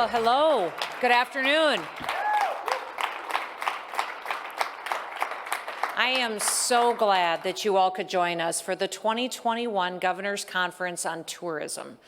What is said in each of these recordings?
Well, hello. Good afternoon. I am so glad that you all could join us for the 2021 Governor's Conference on Tourism.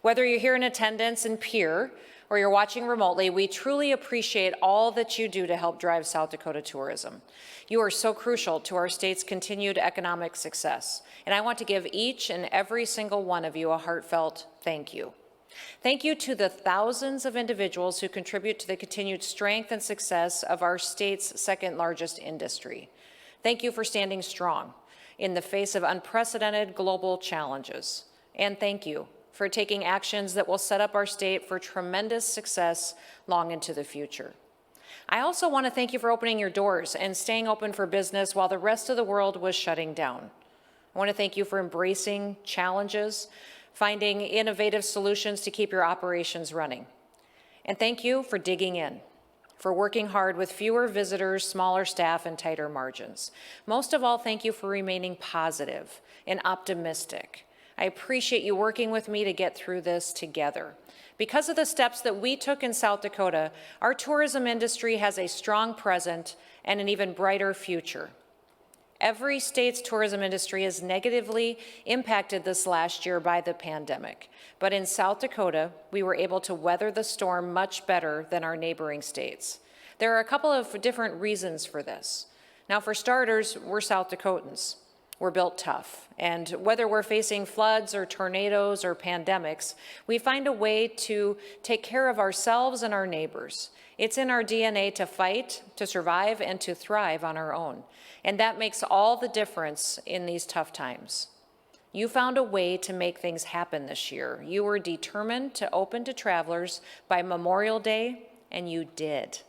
Whether you're here in attendance in Pierre or you're watching remotely, we truly appreciate all that you do to help drive South Dakota tourism. You are so crucial to our state's continued economic success, and I want to give each and every single one of you a heartfelt thank you. Thank you to the thousands of individuals who contribute to the continued strength and success of our state's second largest industry. Thank you for standing strong in the face of unprecedented global challenges. And thank you for taking actions that will set up our state for tremendous success long into the future. I also want to thank you for opening your doors and staying open for business while the rest of the world was shutting down. I want to thank you for embracing challenges, finding innovative solutions to keep your operations running. And thank you for digging in, for working hard with fewer visitors, smaller staff, and tighter margins. Most of all, thank you for remaining positive and optimistic. I appreciate you working with me to get through this together. Because of the steps that we took in South Dakota, our tourism industry has a strong present and an even brighter future. Every state's tourism industry is negatively impacted this last year by the pandemic. But in South Dakota, we were able to weather the storm much better than our neighboring states. There are a couple of different reasons for this. Now, for starters, we're South Dakotans. We're built tough. And whether we're facing floods or tornadoes or pandemics, we find a way to take care of ourselves and our neighbors. It's in our DNA to fight, to survive, and to thrive on our own. And that makes all the difference in these tough times. You found a way to make things happen this year. You were determined to open to travelers by Memorial Day, and you did.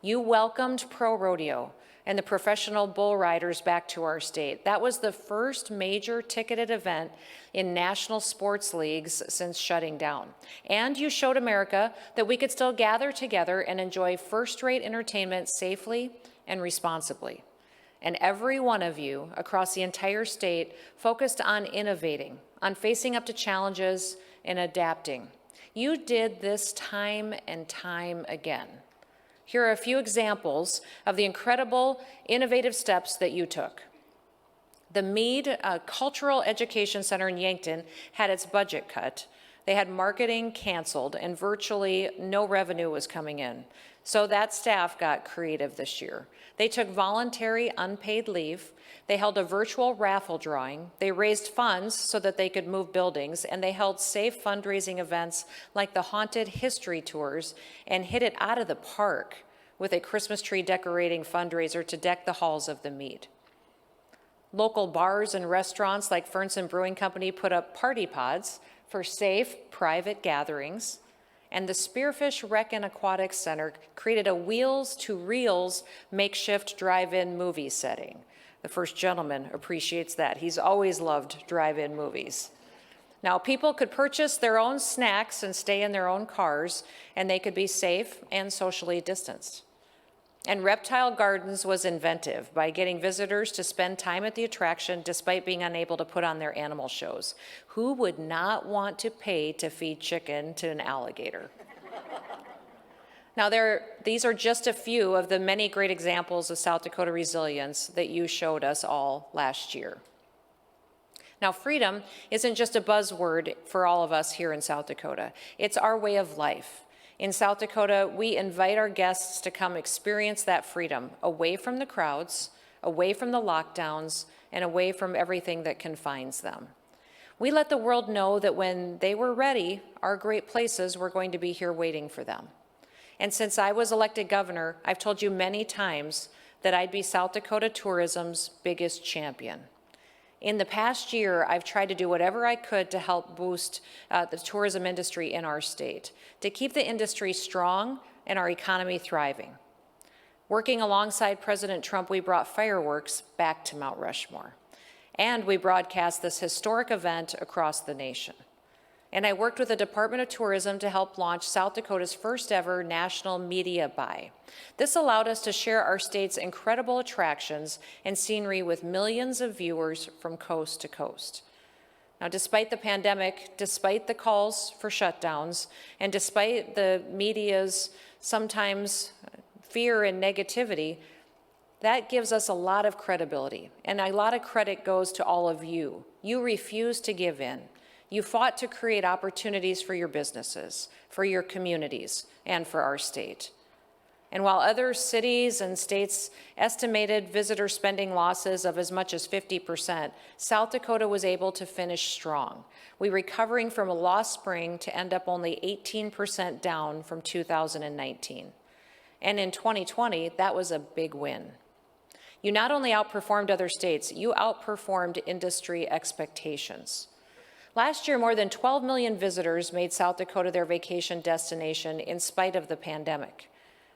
You welcomed pro rodeo and the professional bull riders back to our state. That was the first major ticketed event in national sports leagues since shutting down. And you showed America that we could still gather together and enjoy first-rate entertainment safely and responsibly. And every one of you across the entire state focused on innovating, on facing up to challenges and adapting. You did this time and time again. Here are a few examples of the incredible, innovative steps that you took. The Mead Cultural Education Center in Yankton had its budget cut. They had marketing canceled and virtually no revenue was coming in. So that staff got creative this year. They took voluntary unpaid leave. They held a virtual raffle drawing. They raised funds so that they could move buildings, and they held safe fundraising events like the Haunted History Tours and hit it out of the park with a Christmas tree decorating fundraiser to deck the halls of the Mead. Local bars and restaurants like Fernson Brewing Company put up party pods for safe, private gatherings. And the Spearfish Rec and Aquatics Center created a Wheels to Reels makeshift drive-in movie setting. The first gentleman appreciates that. He's always loved drive-in movies. Now, people could purchase their own snacks and stay in their own cars, and they could be safe and socially distanced. And Reptile Gardens was inventive by getting visitors to spend time at the attraction despite being unable to put on their animal shows. Who would not want to pay to feed chicken to an alligator? Now, these are just a few of the many great examples of South Dakota resilience that you showed us all last year. Now, freedom isn't just a buzzword for all of us here in South Dakota. It's our way of life. In South Dakota, we invite our guests to come experience that freedom away from the crowds, away from the lockdowns, and away from everything that confines them. We let the world know that when they were ready, our great places were going to be here waiting for them. And since I was elected governor, I've told you many times that I'd be South Dakota tourism's biggest champion. In the past year, I've tried to do whatever I could to help boost the tourism industry in our state, to keep the industry strong and our economy thriving. Working alongside President Trump, we brought fireworks back to Mount Rushmore, and we broadcast this historic event across the nation. And I worked with the Department of Tourism to help launch South Dakota's first ever national media buy. This allowed us to share our state's incredible attractions and scenery with millions of viewers from coast to coast. Now, despite the pandemic, despite the calls for shutdowns, and despite the media's sometimes fear and negativity, that gives us a lot of credibility, and a lot of credit goes to all of you. You refused to give in. You fought to create opportunities for your businesses, for your communities, and for our state. And while other cities and states estimated visitor spending losses of as much as 50%, South Dakota was able to finish strong. We recovering from a lost spring to end up only 18% down from 2019. And in 2020, that was a big win. You not only outperformed other states, you outperformed industry expectations. Last year, more than 12 million visitors made South Dakota their vacation destination in spite of the pandemic.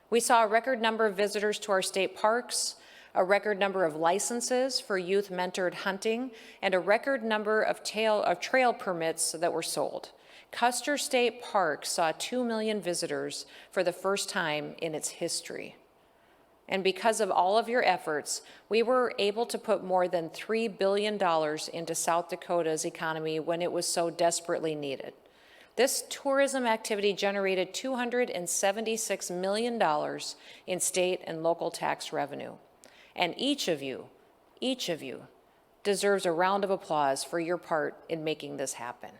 We saw a record number of visitors to our state parks, a record number of licenses for youth-mentored hunting, and a record number of trail permits that were sold. Custer State Park saw 2 million visitors for the first time in its history. And because of all of your efforts, we were able to put more than $3 billion into South Dakota's economy when it was so desperately needed. This tourism activity generated $276 million in state and local tax revenue. And each of you deserves a round of applause for your part in making this happen.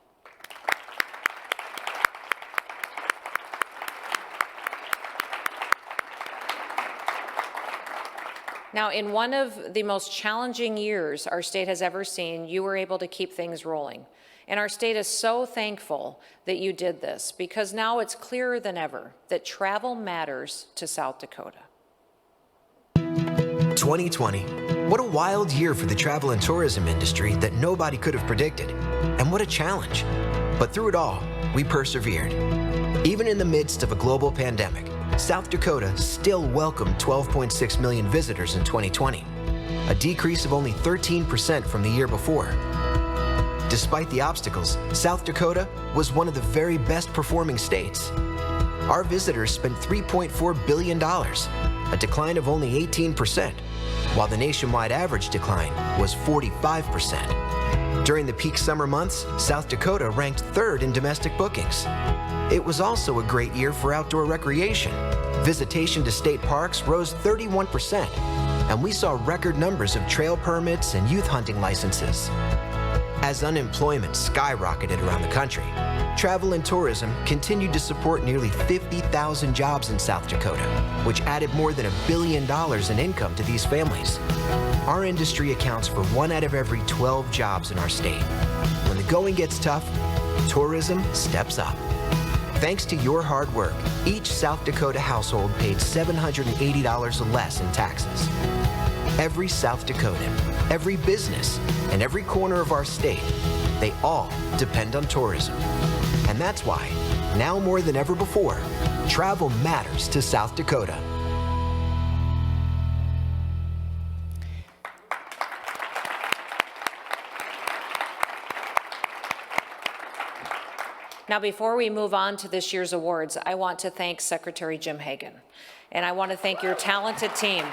Now, in one of the most challenging years our state has ever seen, you were able to keep things rolling. And our state is so thankful that you did this, because now it's clearer than ever that travel matters to South Dakota. 2020. What a wild year for the travel and tourism industry that nobody could have predicted. And what a challenge. But through it all, we persevered. Even in the midst of a global pandemic, South Dakota still welcomed 12.6 million visitors in 2020, a decrease of only 13% from the year before. Despite the obstacles, South Dakota was one of the very best performing states. Our visitors spent $3.4 billion, a decline of only 18%, while the nationwide average decline was 45%. During the peak summer months, South Dakota ranked third in domestic bookings. It was also a great year for outdoor recreation. Visitation to state parks rose 31%, and we saw record numbers of trail permits and youth hunting licenses. As unemployment skyrocketed around the country, travel and tourism continued to support nearly 50,000 jobs in South Dakota, which added more than $1 billion in income to these families. Our industry accounts for 1 out of every 12 jobs in our state. When the going gets tough, tourism steps up. Thanks to your hard work, each South Dakota household paid $780 less in taxes. Every South Dakotan, every business, and every corner of our state, they all depend on tourism. And that's why, now more than ever before, travel matters to South Dakota. Now, before we move on to this year's awards, I want to thank Secretary Jim Hagan, and I want to thank your talented team.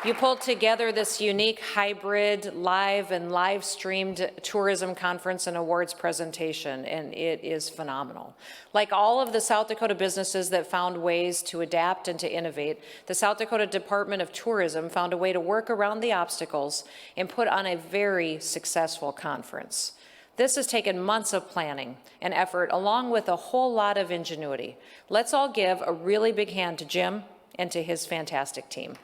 You pulled together this unique hybrid live and live streamed tourism conference and awards presentation, and it is phenomenal. Like all of the South Dakota businesses that found ways to adapt and to innovate, the South Dakota Department of Tourism found a way to work around the obstacles and put on a very successful conference. This has taken months of planning and effort, along with a whole lot of ingenuity. Let's all give a really big hand to Jim and to his fantastic team.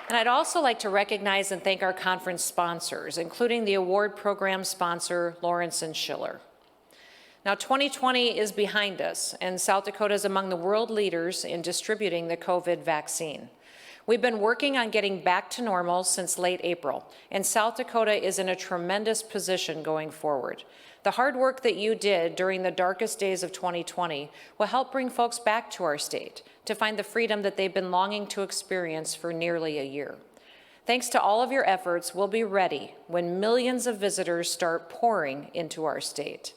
And I'd also like to recognize and thank our conference sponsors, including the award program sponsor, Lawrence & Schiller. Now, 2020 is behind us, and South Dakota is among the world leaders in distributing the COVID vaccine. We've been working on getting back to normal since late April, and South Dakota is in a tremendous position going forward. The hard work that you did during the darkest days of 2020 will help bring folks back to our state to find the freedom that they've been longing to experience for nearly a year. Thanks to all of your efforts, we'll be ready when millions of visitors start pouring into our state.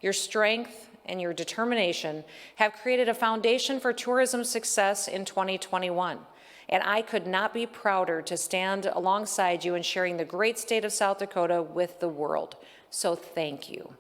Your strength and your determination have created a foundation for tourism success in 2021. And I could not be prouder to stand alongside you in sharing the great state of South Dakota with the world. So thank you.